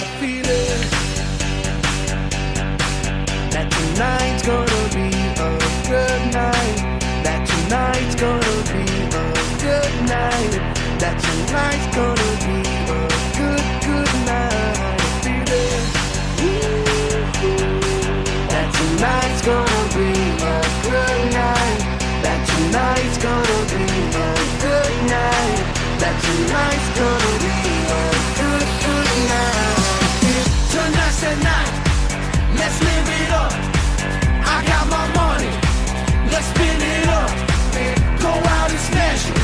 got a feeling that tonight's gonna be a good night. That tonight's gonna be a good night. That tonight's gonna be a good night. I feel it. That tonight's gonna be a good night. That tonight's gonna be a good night. That tonight's gonna be a good night. Tonight's the night. Let's live it up. I got my money. Let's spin it up. Go out and smash it.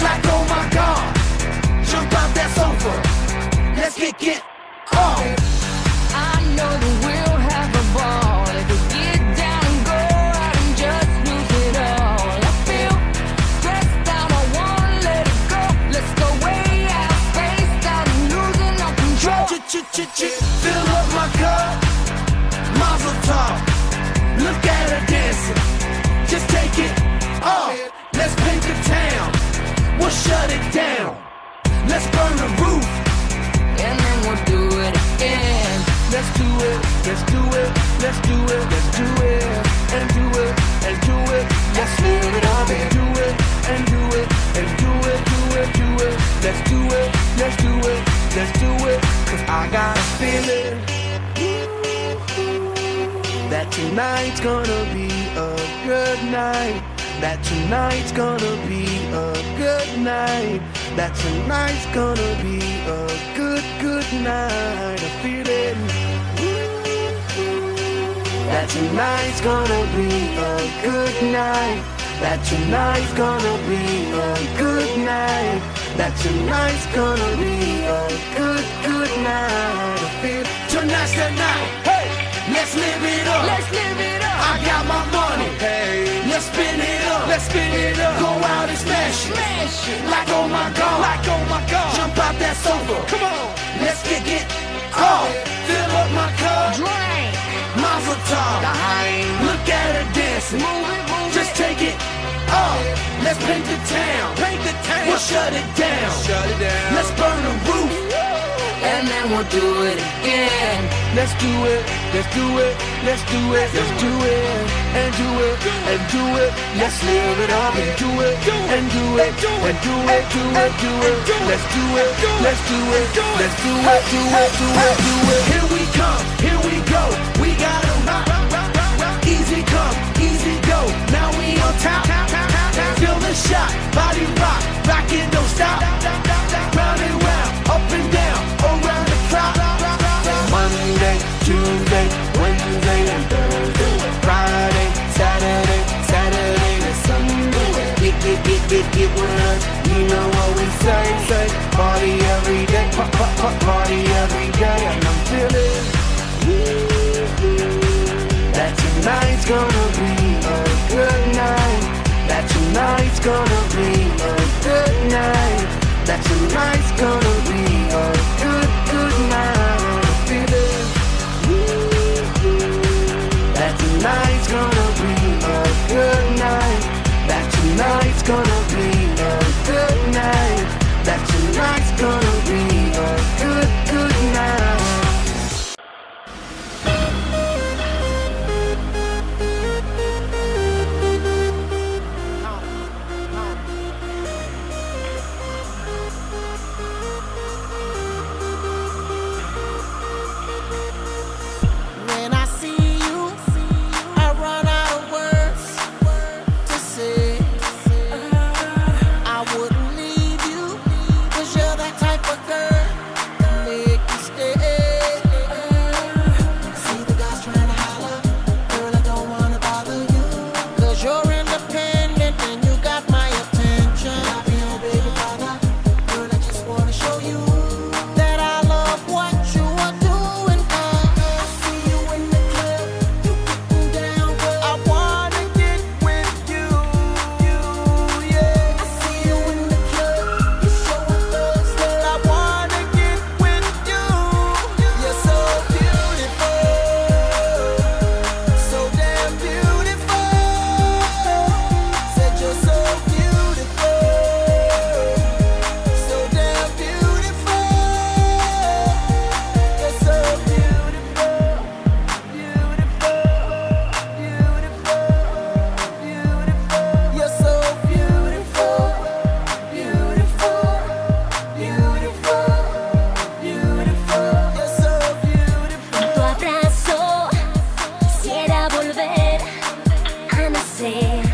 Like oh my God. Jump out that sofa. Let's get off. I know that we'll have a ball if we get down and go out and just lose it all. I feel stressed out, I wanna let it go. Let's go way out, spaced out and losing our control. Fill up my cup, Mazel tov. Look at her dancing, just take it off. Let's paint the town, we'll shut it down. Let's burn the roof, And then we'll do it again. let's do it, let's do it, let's do it, let's do it, and do it, and do it. Let's live it up and do it, and do it, and do it, do it, do it. Let's do it, let's do it, let's do it. Cause I got a feeling that tonight's gonna be a good night. That tonight's gonna be a good night. That tonight's gonna be a good night. I feel it. That tonight's gonna be a good night. That tonight's gonna be a good night. That tonight's gonna be a good night. I feel tonight's the night. Hey, let's live it up. Let's live it up. I got my money. Hey, let's spin it up. Let's spin it up. Go out and smash it. Smash it. Like oh my God. Like oh my God. Jump out that sofa. Come on. Let's get off. Fill up my cup. Drink. Mazel tov. Look at her dancing. Move it, move Just it. take it off. Let's paint the town. Paint the town. We'll shut it down. Shut it down. Let's burn the roof. And then we'll do it again. Let's do it. Let's do it. Let's do it. Let's do it. And do it. And do it. Let's live it up and do it. And do it. And do it. Do it. Do it. Let's do it. Let's do it. Let's do it. Do it. Do it. Do it. Here we come. Here we go. We got 'em. Easy come. Easy go. Now we on top. Feel the shot. Body rock. Rockin', don't stop. Round and round. Up and down. Around the clock. Monday, Tuesday, Wednesday, and Thursday. Friday, Saturday, Saturday to Sunday. Get with us. You know what we say. Party every day. Party every day. And I'm feeling that tonight's gonna be a good night. That tonight's gonna be a good night. That say